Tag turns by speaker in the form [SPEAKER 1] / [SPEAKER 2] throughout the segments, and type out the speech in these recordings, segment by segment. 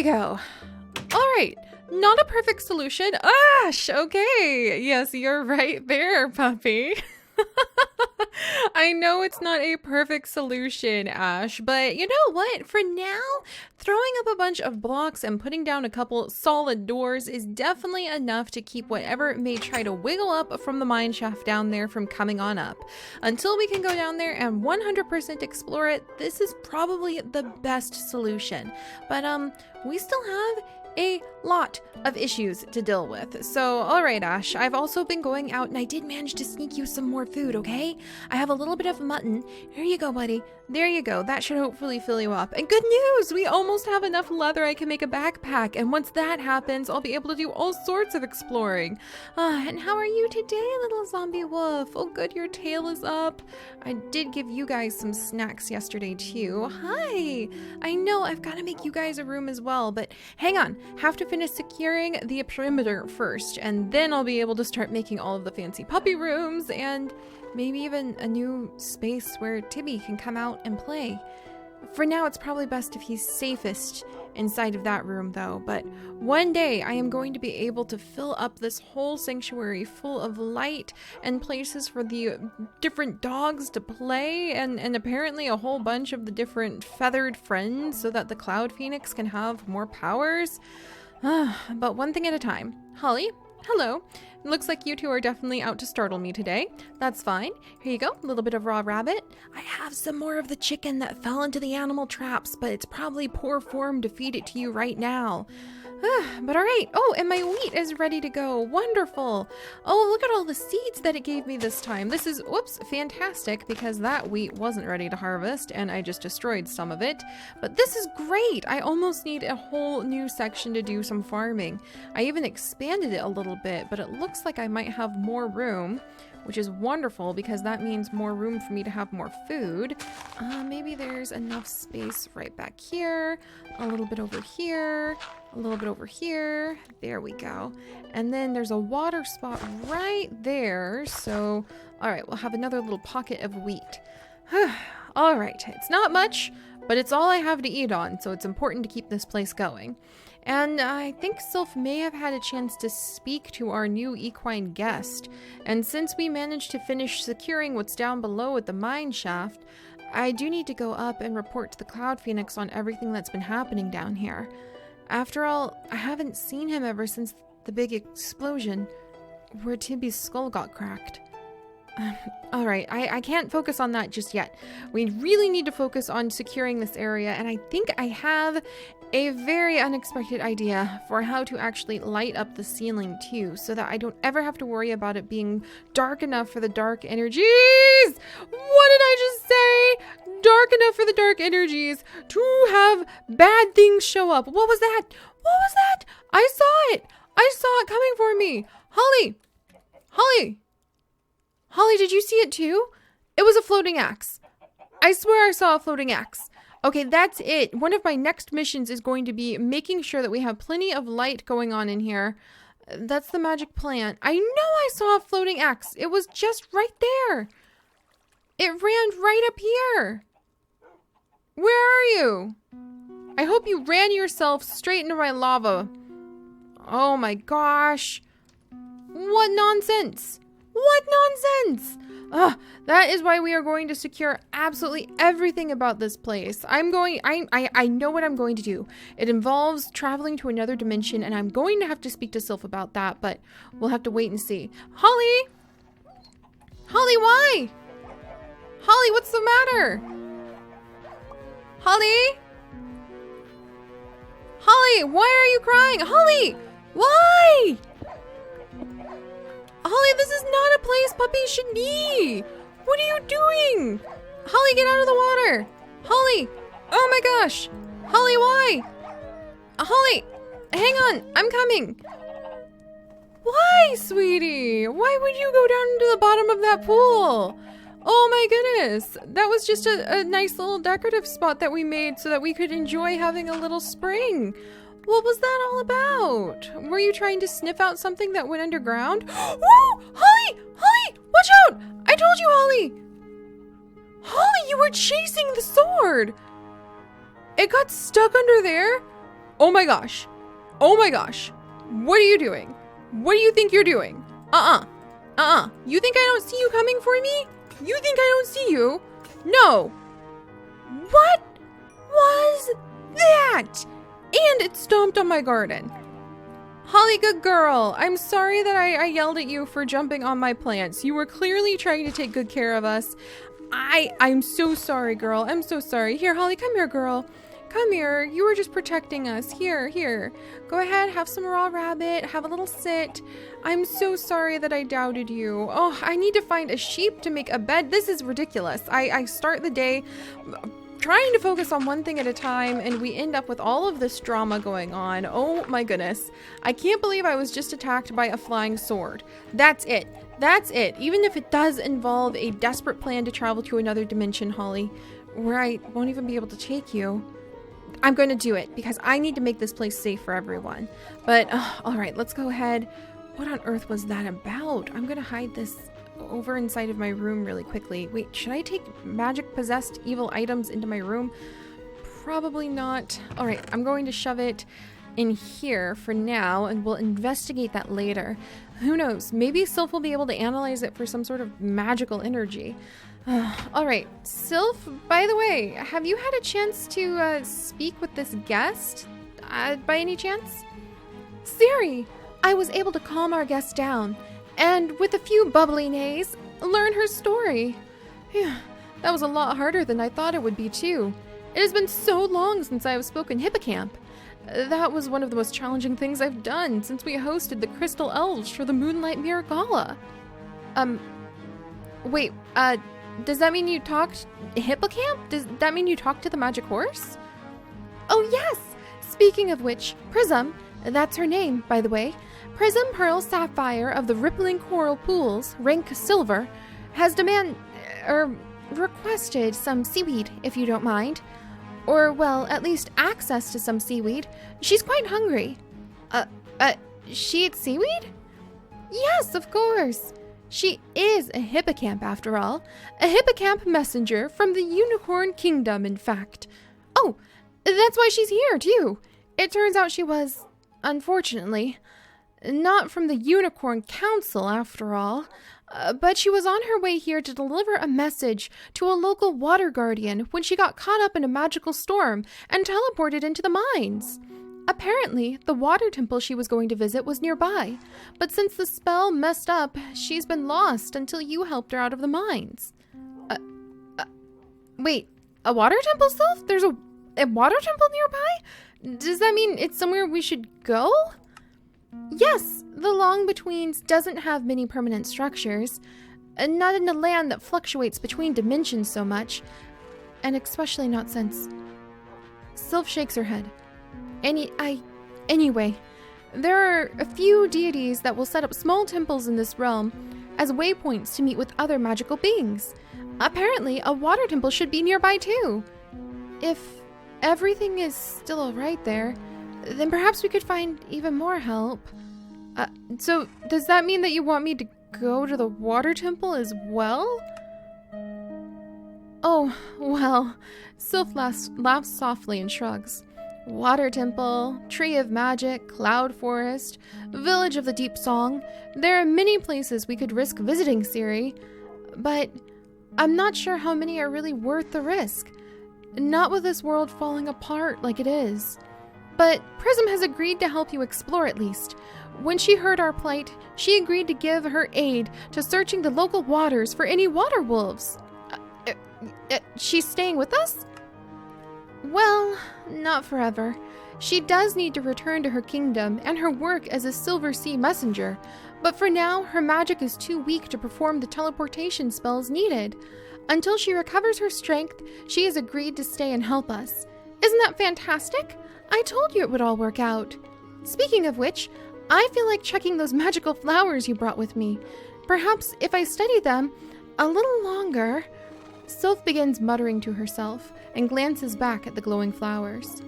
[SPEAKER 1] we go. All right. Not a perfect solution. Ash, okay. Yes, you're right there, puppy. I know it's not a perfect solution, Ash, but you know what? For now, throwing up a bunch of blocks and putting down a couple solid doors is definitely enough to keep whatever may try to wiggle up from the mine shaft down there from coming on up. Until we can go down there and 100% explore it, this is probably the best solution. But we still have a lot of issues to deal with. So, all right, Ash, I've also been going out and I did manage to sneak you some more food, okay? I have a little bit of mutton. Here you go, buddy. There you go. That should hopefully fill you up. And good news! We almost have enough leather I can make a backpack. And once that happens, I'll be able to do all sorts of exploring. And how are you today, little zombie wolf? Oh, good, your tail is up. I did give you guys some snacks yesterday, too. Hi! I know I've got to make you guys a room as well, but hang on. Have to finish securing the perimeter first, and then I'll be able to start making all of the fancy puppy rooms and maybe even a new space where Tibby can come out and play. For now, it's probably best if he's safest inside of that room, though. But one day, I am going to be able to fill up this whole sanctuary full of light and places for the different dogs to play, and apparently a whole bunch of the different feathered friends so that the Cloud Phoenix can have more powers. But one thing at a time. Holly, hello. It looks like you two are definitely out to startle me today. That's fine. Here you go, a little bit of raw rabbit. I have some more of the chicken that fell into the animal traps, but it's probably poor form to feed it to you right now. But all right. Oh, and my wheat is ready to go. Wonderful. Oh, look at all the seeds that it gave me this time. This is, whoops, fantastic, because that wheat wasn't ready to harvest and I just destroyed some of it. But this is great. I almost need a whole new section to do some farming. I even expanded it a little bit, but it looks like I might have more room, which is wonderful because that means more room for me to have more food. Maybe there's enough space right back here, a little bit over here, a little bit over here. There we go. And then there's a water spot right there. So, all right, we'll have another little pocket of wheat. All right, it's not much, but it's all I have to eat on, so it's important to keep this place going. And I think Sylph may have had a chance to speak to our new equine guest. And since we managed to finish securing what's down below at the mine shaft, I do need to go up and report to the Cloud Phoenix on everything that's been happening down here. After all, I haven't seen him ever since the big explosion where Tibby's skull got cracked. Alright, I can't focus on that just yet. We really need to focus on securing this area, and I think I have a very unexpected idea for how to actually light up the ceiling too, so that I don't ever have to worry about it being dark enough for the dark energies! What did I just say? Dark enough for the dark energies to have bad things show up. What was that? What was that? I saw it! I saw it coming for me! Holly! Holly! Holly, did you see it too? It was a floating axe. I swear I saw a floating axe. Okay, that's it. One of my next missions is going to be making sure that we have plenty of light going on in here. That's the magic plant. I know I saw a floating axe. It was just right there. It ran right up here. Where are you? I hope you ran yourself straight into my lava. Oh my gosh. What nonsense. What nonsense! That is why we are going to secure absolutely everything about this place. I know what I'm going to do. It involves traveling to another dimension, and I'm going to have to speak to Sylph about that, but we'll have to wait and see. Holly! Holly, why? Holly, what's the matter? Holly? Holly, why are you crying? Holly! Why? Holly, this is not a place puppies should be! What are you doing? Holly, get out of the water! Holly! Oh my gosh! Holly, why? Holly! Hang on! I'm coming! Why, sweetie? Why would you go down into the bottom of that pool? Oh my goodness! That was just a nice little decorative spot that we made so that we could enjoy having a little spring. What was that all about? Were you trying to sniff out something that went underground? Whoa! Holly! Holly! Watch out! I told you, Holly! Holly, you were chasing the sword! It got stuck under there? Oh my gosh. Oh my gosh. What are you doing? What do you think you're doing? You think I don't see you coming for me? You think I don't see you? No. What was that? And it stomped on my garden. Holly, good girl. I'm sorry that I yelled at you for jumping on my plants. You were clearly trying to take good care of us. I'm so sorry, girl. I'm so sorry. Here, Holly, come here, girl. Come here. You were just protecting us. Here. Go ahead, have some raw rabbit. Have a little sit. I'm so sorry that I doubted you. Oh, I need to find a sheep to make a bed. This is ridiculous. I start the day trying to focus on one thing at a time, and we end up with all of this drama going on. Oh my goodness. I can't believe I was just attacked by a flying sword. That's it. Even if it does involve a desperate plan to travel to another dimension, Holly, where I won't even be able to take you, I'm going to do it because I need to make this place safe for everyone. But, all right, let's go ahead. What on earth was that about? I'm going to hide this over inside of my room really quickly. Wait, should I take magic possessed evil items into my room? Probably not. All right, I'm going to shove it in here for now, and we'll investigate that later. Who knows? Maybe Sylph will be able to analyze it for some sort of magical energy. All right, Sylph, by the way, have you had a chance to speak with this guest by any chance? Seri, I was able to calm our guest down, and with a few bubbly nays, learn her story. Phew, that was a lot harder than I thought it would be, too. It has been so long since I have spoken Hippocamp. That was one of the most challenging things I've done since we hosted the Crystal Elves for the Moonlight Mirror Gala. Wait, does that mean you talked Hippocamp? Does that mean you talked to the magic horse? Oh, yes! Speaking of which, Prism, that's her name, by the way, Prism Pearl Sapphire of the Rippling Coral Pools, rank Silver, has requested some seaweed, if you don't mind. Or, well, at least access to some seaweed. She's quite hungry. She eats seaweed? Yes, of course. She is a hippocamp, after all. A hippocamp messenger from the Unicorn Kingdom, in fact. Oh, that's why she's here, too. It turns out she was, unfortunately, not from the Unicorn Council, after all. But she was on her way here to deliver a message to a local water guardian when she got caught up in a magical storm and teleported into the mines. Apparently, the water temple she was going to visit was nearby, but since the spell messed up, she's been lost until you helped her out of the mines. Wait, a water temple, Sylph? There's a water temple nearby? Does that mean it's somewhere we should go? Yes, the Long-Betweens doesn't have many permanent structures, not in a land that fluctuates between dimensions so much, and especially not since... Sylph shakes her head. Anyway, there are a few deities that will set up small temples in this realm as waypoints to meet with other magical beings. Apparently, a water temple should be nearby too. If everything is still alright there, then perhaps we could find even more help. So, does that mean that you want me to go to the water temple as well? Oh, well, Sylph laughs softly and shrugs. Water temple, tree of magic, cloud forest, village of the deep song. There are many places we could risk visiting, Seri. But I'm not sure how many are really worth the risk. Not with this world falling apart like it is. But Prism has agreed to help you explore at least. When she heard our plight, she agreed to give her aid to searching the local waters for any water wolves. She's staying with us? Well, not forever. She does need to return to her kingdom and her work as a Silver Sea messenger, but for now, her magic is too weak to perform the teleportation spells needed. Until she recovers her strength, she has agreed to stay and help us. Isn't that fantastic? I told you it would all work out. Speaking of which, I feel like checking those magical flowers you brought with me. Perhaps if I study them a little longer... Sylph begins muttering to herself and glances back at the glowing flowers.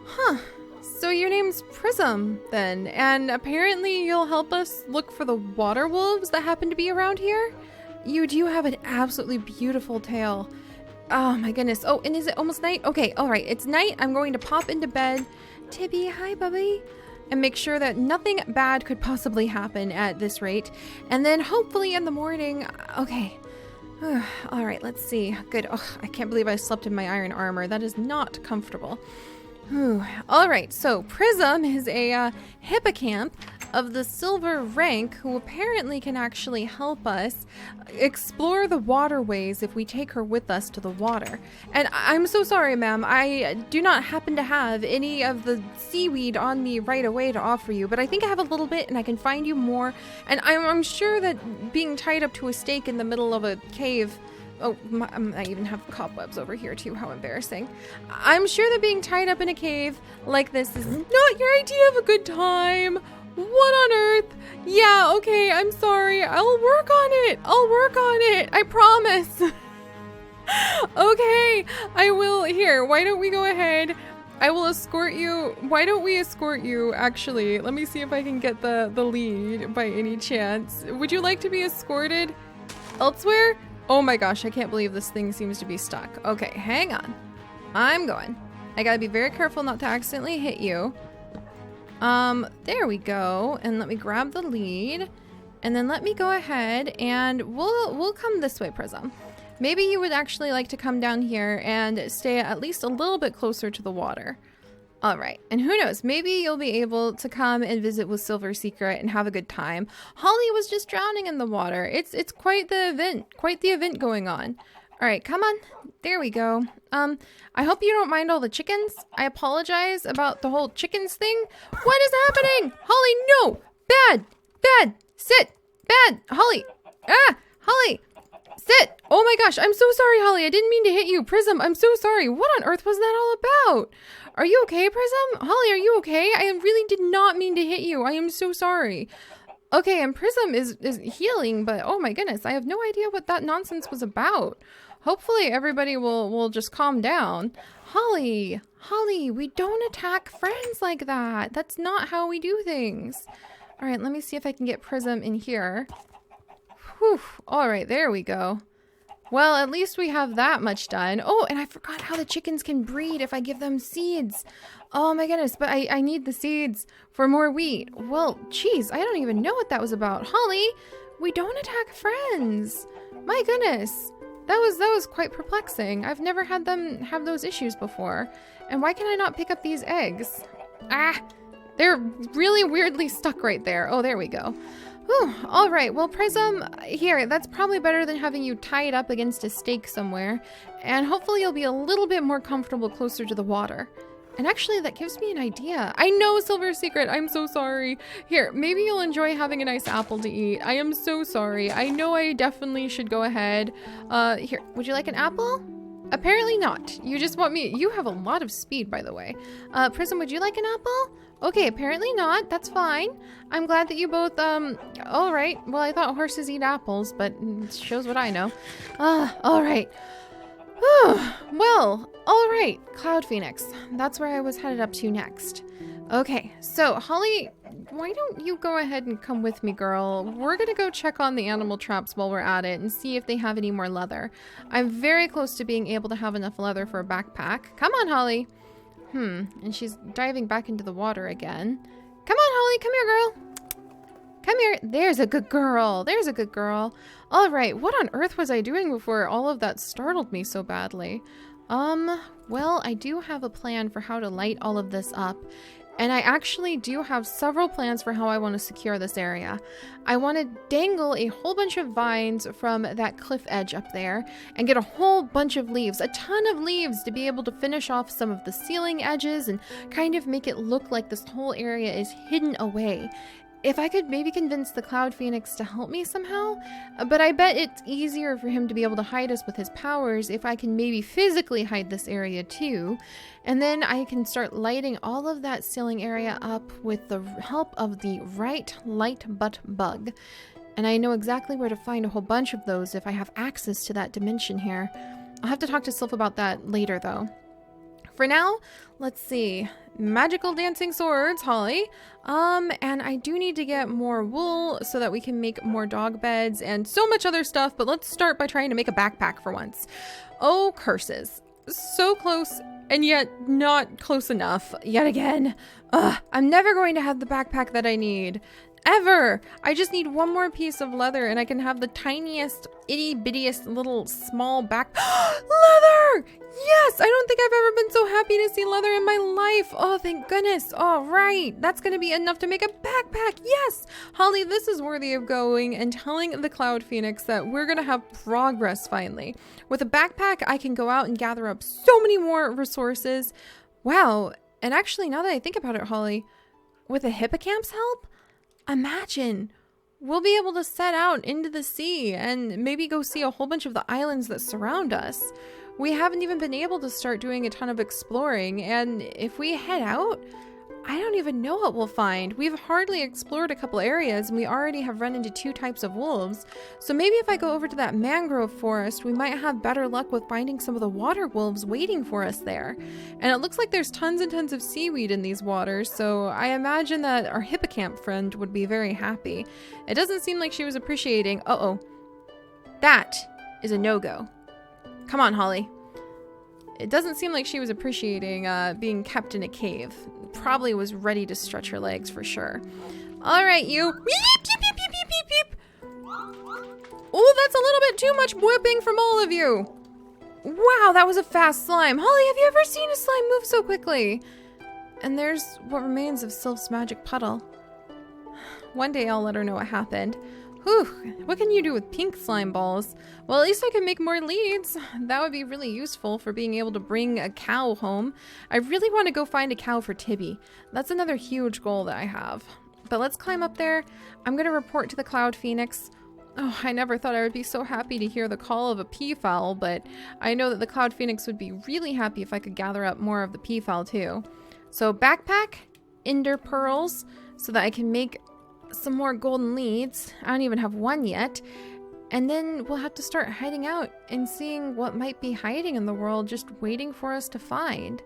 [SPEAKER 1] Huh, so your name's Prism, then, and apparently you'll help us look for the water wolves that happen to be around here? You do have an absolutely beautiful tail. Oh my goodness. Oh, and is it almost night? Okay, all right. It's night. I'm going to pop into bed. Tibby, hi, Bubby. And make sure that nothing bad could possibly happen at this rate. And then hopefully in the morning, okay. All right, let's see. Good. Oh, I can't believe I slept in my iron armor. That is not comfortable. All right, so Prism is a hippocamp of the silver rank who apparently can actually help us explore the waterways if we take her with us to the water. And I'm so sorry, ma'am. I do not happen to have any of the seaweed on me right away to offer you, but I think I have a little bit and I can find you more. And I'm sure that being tied up to a stake in the middle of a cave... Oh, I even have cobwebs over here too. How embarrassing. I'm sure that being tied up in a cave like this is not your idea of a good time. What on earth? Yeah, okay, I'm sorry. I'll work on it. I'll work on it. I promise. Okay, I will. Here, why don't we go ahead? I will escort you. Why don't we escort you, actually? Let me see if I can get the lead by any chance. Would you like to be escorted elsewhere? Oh my gosh, I can't believe this thing seems to be stuck. Okay, hang on. I'm going. I gotta be very careful not to accidentally hit you. There we go. And let me grab the lead. And then let me go ahead and we'll come this way, Prism. Maybe you would actually like to come down here and stay at least a little bit closer to the water. All right, and who knows, maybe you'll be able to come and visit with Silver Secret and have a good time. Holly was just drowning in the water. It's quite the event going on. All right, come on. There we go. I hope you don't mind all the chickens. I apologize about the whole chickens thing. What is happening? Holly, no! Bad! Sit! Bad! Holly! Holly! Sit! Oh my gosh, I'm so sorry, Holly. I didn't mean to hit you. Prism, I'm so sorry. What on earth was that all about? Are you okay, Prism? Holly, are you okay? I really did not mean to hit you. I am so sorry. Okay, and Prism is healing, but oh my goodness, I have no idea what that nonsense was about. Hopefully everybody will just calm down. Holly, we don't attack friends like that. That's not how we do things. All right, let me see if I can get Prism in here. Whew. All right, there we go. Well, at least we have that much done. Oh, and I forgot how the chickens can breed if I give them seeds. Oh my goodness, but I need the seeds for more wheat. Well, geez, I don't even know what that was about. Holly, we don't attack friends. My goodness, that was quite perplexing. I've never had them have those issues before. And why can I not pick up these eggs? They're really weirdly stuck right there. Oh, there we go. Whew, all right, well, Prism, here, that's probably better than having you tied up against a stake somewhere, and hopefully you'll be a little bit more comfortable closer to the water. And actually, that gives me an idea. I know, Silver Secret, I'm so sorry. Here, maybe you'll enjoy having a nice apple to eat. I am so sorry. I know I definitely should go ahead. Here, would you like an apple? Apparently not. You just want me. You have a lot of speed, by the way. Prism, would you like an apple? Okay, apparently not. That's fine. I'm glad that you both, all right. Well, I thought horses eat apples, but it shows what I know. All right. Well, all right. Cloud Phoenix. That's where I was headed up to next. Okay, so Holly, why don't you go ahead and come with me, girl? We're gonna go check on the animal traps while we're at it and see if they have any more leather. I'm very close to being able to have enough leather for a backpack. Come on, Holly. And she's diving back into the water again. Come on, Holly, come here, girl. Come here. There's a good girl. There's a good girl. All right, what on earth was I doing before all of that startled me so badly? Well, I do have a plan for how to light all of this up. And I actually do have several plans for how I want to secure this area. I want to dangle a whole bunch of vines from that cliff edge up there and get a whole bunch of leaves, a ton of leaves, to be able to finish off some of the ceiling edges and kind of make it look like this whole area is hidden away. If I could maybe convince the Cloud Phoenix to help me somehow, but I bet it's easier for him to be able to hide us with his powers if I can maybe physically hide this area too. And then I can start lighting all of that ceiling area up with the help of the right light butt bug. And I know exactly where to find a whole bunch of those if I have access to that dimension here. I'll have to talk to Sylph about that later though. For now, let's see. Magical dancing swords, Holly. And I do need to get more wool so that we can make more dog beds and so much other stuff, but let's start by trying to make a backpack for once. Oh, curses. So close and yet not close enough yet again. I'm never going to have the backpack that I need. Ever. I just need one more piece of leather and I can have the tiniest, itty bittiest little small back. Leather! Yes! I don't think I've ever been so happy to see leather in my life. Oh, thank goodness. All right. That's going to be enough to make a backpack. Yes! Holly, this is worthy of going and telling the Cloud Phoenix that we're going to have progress finally. With a backpack, I can go out and gather up so many more resources. Wow. And actually, now that I think about it, Holly, with a hippocamp's help, imagine we'll be able to set out into the sea and maybe go see a whole bunch of the islands that surround us. We haven't even been able to start doing a ton of exploring, and if we head out, I don't even know what we'll find. We've hardly explored a couple areas and we already have run into 2 types of wolves. So maybe if I go over to that mangrove forest, we might have better luck with finding some of the water wolves waiting for us there. And it looks like there's tons and tons of seaweed in these waters, so I imagine that our hippocamp friend would be very happy. It doesn't seem like she was appreciating... Uh-oh. That is a no-go. Come on, Holly. It doesn't seem like she was appreciating being kept in a cave. Probably was ready to stretch her legs for sure. All right, you. Beep, beep, beep, beep, beep, beep, beep. Oh, that's a little bit too much whipping from all of you. Wow, that was a fast slime. Holly, have you ever seen a slime move so quickly? And there's what remains of Sylph's magic puddle. One day I'll let her know what happened. Whew, what can you do with pink slime balls? Well, at least I can make more leads. That would be really useful for being able to bring a cow home. I really want to go find a cow for Tibby. That's another huge goal that I have. But let's climb up there. I'm going to report to the Cloud Phoenix. Oh, I never thought I would be so happy to hear the call of a peafowl, but I know that the Cloud Phoenix would be really happy if I could gather up more of the peafowl too. So backpack, ender pearls, so that I can make some more golden leads. I don't even have one yet. And then we'll have to start hiding out and seeing what might be hiding in the world, just waiting for us to find.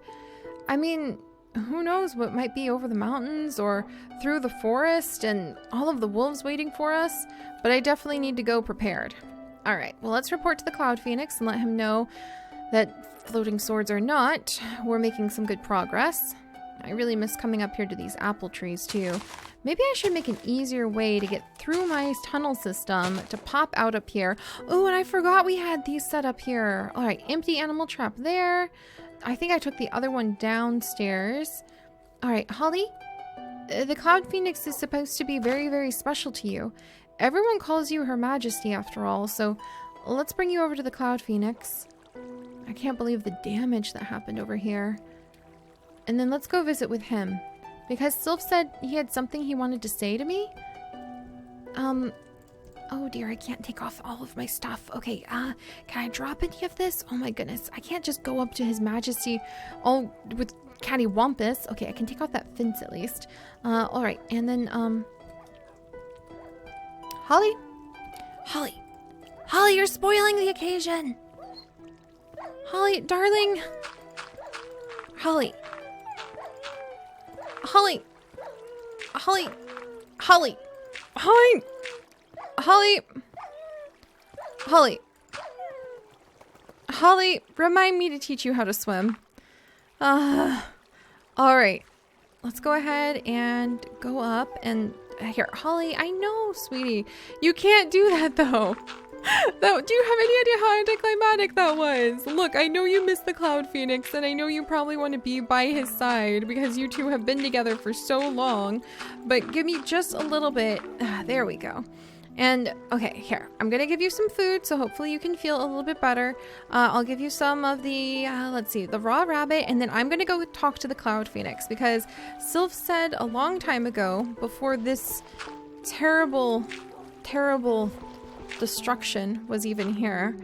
[SPEAKER 1] I mean, who knows what might be over the mountains or through the forest and all of the wolves waiting for us, but I definitely need to go prepared. All right, well, let's report to the Cloud Phoenix and let him know that floating swords or not, we're making some good progress. I really miss coming up here to these apple trees too. Maybe I should make an easier way to get through my tunnel system to pop out up here. Oh, and I forgot we had these set up here. All right, empty animal trap there. I think I took the other one downstairs. All right, Holly, the Cloud Phoenix is supposed to be very, very special to you. Everyone calls you Her Majesty after all, so let's bring you over to the Cloud Phoenix. I can't believe the damage that happened over here. And then let's go visit with him. Because Sylph said he had something he wanted to say to me. Oh dear, I can't take off all of my stuff. Okay, can I drop any of this? Oh my goodness, I can't just go up to His Majesty all with cattywampus. Okay, I can take off that fence at least. Alright, and then, Holly? Holly! Holly, you're spoiling the occasion! Holly, darling! Holly! Holly! Holly! Holly! Holly! Holly! Holly! Holly, remind me to teach you how to swim. Alright. Let's go ahead and go up and... Here, Holly, I know, sweetie. You can't do that, though. Do you have any idea how anticlimactic that was? Look, I know you miss the Cloud Phoenix, and I know you probably want to be by his side because you two have been together for so long, but give me just a little bit. There we go. And, okay, here. I'm going to give you some food, so hopefully you can feel a little bit better. I'll give you some of the, let's see, the raw rabbit, and then I'm going to go talk to the Cloud Phoenix because Sylph said a long time ago, before this terrible, terrible destruction was even here,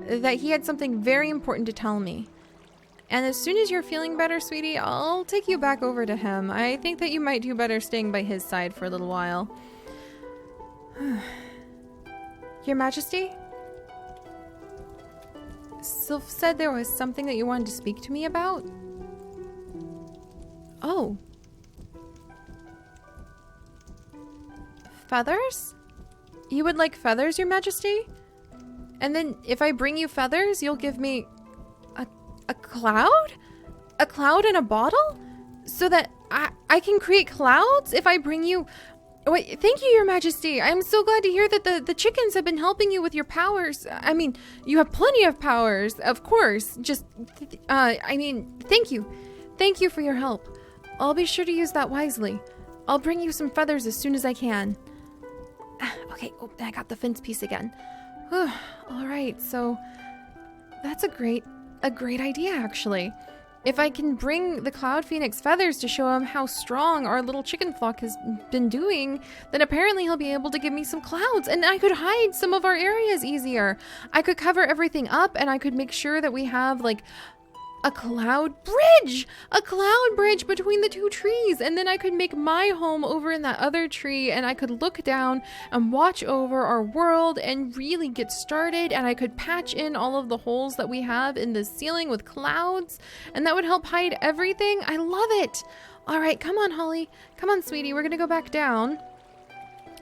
[SPEAKER 1] that he had something very important to tell me. And as soon as you're feeling better, sweetie, I'll take you back over to him. I think that you might do better staying by his side for a little while. Your Majesty? Sylph said there was something that you wanted to speak to me about? Oh. Feathers? You would like feathers, Your Majesty? And then if I bring you feathers, you'll give me a cloud? A cloud in a bottle? So that I can create clouds if I bring you... Wait, thank you, Your Majesty. I'm so glad to hear that the chickens have been helping you with your powers. I mean, you have plenty of powers, of course. Just, I mean, thank you. Thank you for your help. I'll be sure to use that wisely. I'll bring you some feathers as soon as I can. Okay, oh, I got the fence piece again. All right, so that's a great idea, actually. If I can bring the Cloud Phoenix feathers to show him how strong our little chicken flock has been doing, then apparently he'll be able to give me some clouds, and I could hide some of our areas easier. I could cover everything up, and I could make sure that we have, like, a cloud bridge between the two trees, and then I could make my home over in that other tree, and I could look down and watch over our world and really get started, and I could patch in all of the holes that we have in the ceiling with clouds, and that would help hide everything. I love it. All right, come on, Holly. Come on, sweetie. We're gonna go back down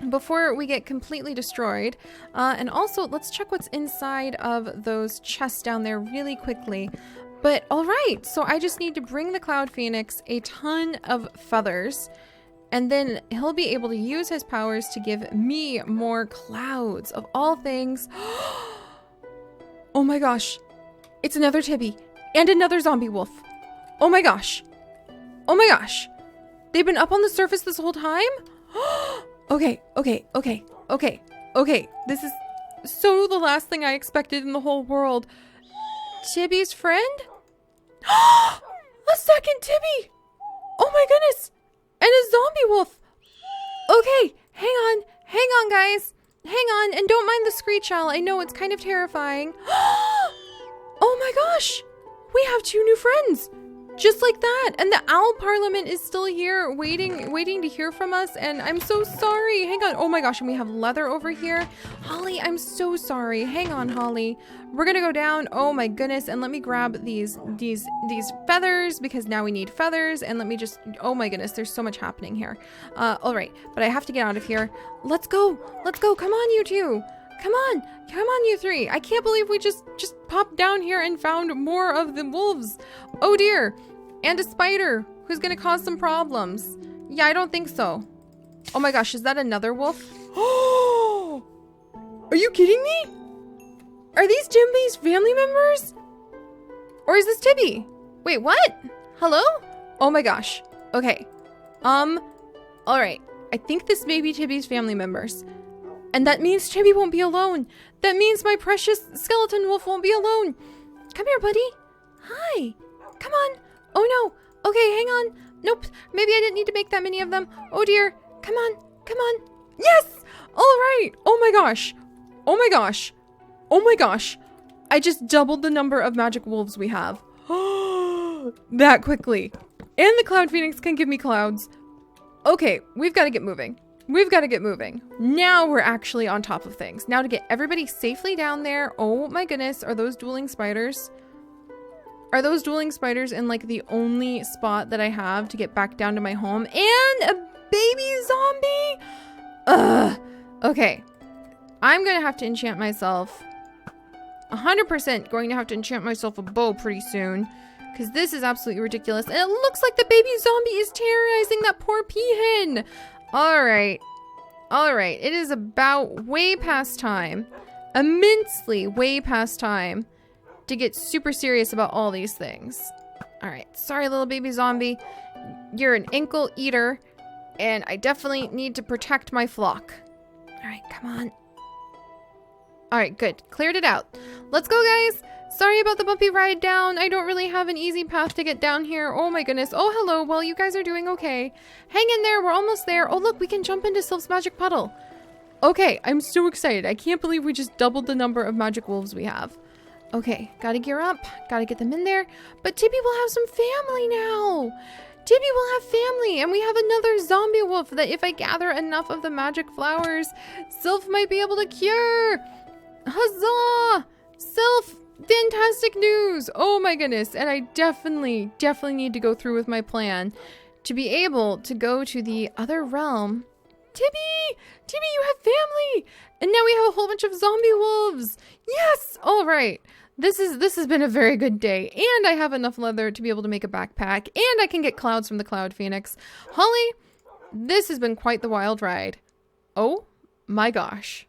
[SPEAKER 1] before we get completely destroyed. And also, let's check what's inside of those chests down there really quickly. But all right, so I just need to bring the Cloud Phoenix a ton of feathers, and then he'll be able to use his powers to give me more clouds of all things. Oh my gosh, it's another Tibby and another zombie wolf. Oh my gosh. Oh my gosh. They've been up on the surface this whole time? Okay. This is so the last thing I expected in the whole world. Tibby's friend? A second Tibby! Oh my goodness! And a zombie wolf! Okay, hang on guys. Hang on, and don't mind the screech owl. I know it's kind of terrifying. Oh my gosh! We have two new friends! Just like that! And the owl parliament is still here waiting to hear from us, and I'm so sorry. Hang on. Oh my gosh, and we have leather over here. Holly, I'm so sorry. Hang on, Holly. We're gonna go down. Oh my goodness, and let me grab these feathers, because now we need feathers, and let me just... Oh my goodness, there's so much happening here. All right, but I have to get out of here. Let's go. Come on, you two. Come on, you three. I can't believe we just popped down here and found more of the wolves. Oh dear. And a spider who's gonna cause some problems. Yeah, I don't think so. Oh my gosh, is that another wolf? Oh! Are you kidding me? Are these Jimby's family members? Or is this Tibby? Wait, what? Hello? Oh my gosh. Okay. All right. I think this may be Tibby's family members. And that means Tibby won't be alone. That means my precious skeleton wolf won't be alone. Come here, buddy. Hi. Come on. Oh no. Okay, hang on. Nope. Maybe I didn't need to make that many of them. Oh dear. Come on. Yes. All right. Oh my gosh. I just doubled the number of magic wolves we have. That quickly. And the Cloud Phoenix can give me clouds. Okay, we've got to get moving. Now we're actually on top of things. Now to get everybody safely down there. Oh my goodness. Are those dueling spiders? Are those dueling spiders in like the only spot that I have to get back down to my home? And a baby zombie? Ugh. Okay. I'm going to have to enchant myself. 100% going to have to enchant myself a bow pretty soon. Because this is absolutely ridiculous. And it looks like the baby zombie is terrorizing that poor peahen. Alright. It is about way past time. Immensely way past time to get super serious about all these things. Alright. Sorry, little baby zombie. You're an ankle eater. And I definitely need to protect my flock. Alright, come on. Alright, good. Cleared it out. Let's go, guys. Sorry about the bumpy ride down. I don't really have an easy path to get down here. Oh my goodness. Oh, hello. Well, you guys are doing okay. Hang in there. We're almost there. Oh, look, we can jump into Sylph's magic puddle. Okay, I'm so excited. I can't believe we just doubled the number of magic wolves we have. Okay, gotta gear up. Gotta get them in there. But Tibby will have some family now. Tibby will have family, and we have another zombie wolf that if I gather enough of the magic flowers, Sylph might be able to cure. Huzzah! Sylph! Fantastic news! Oh my goodness, and I definitely need to go through with my plan to be able to go to the other realm. Tibby! Tibby, you have family! And now we have a whole bunch of zombie wolves! Yes! All right. This has been a very good day. And I have enough leather to be able to make a backpack. And I can get clouds from the Cloud Phoenix. Holly, this has been quite the wild ride. Oh my gosh.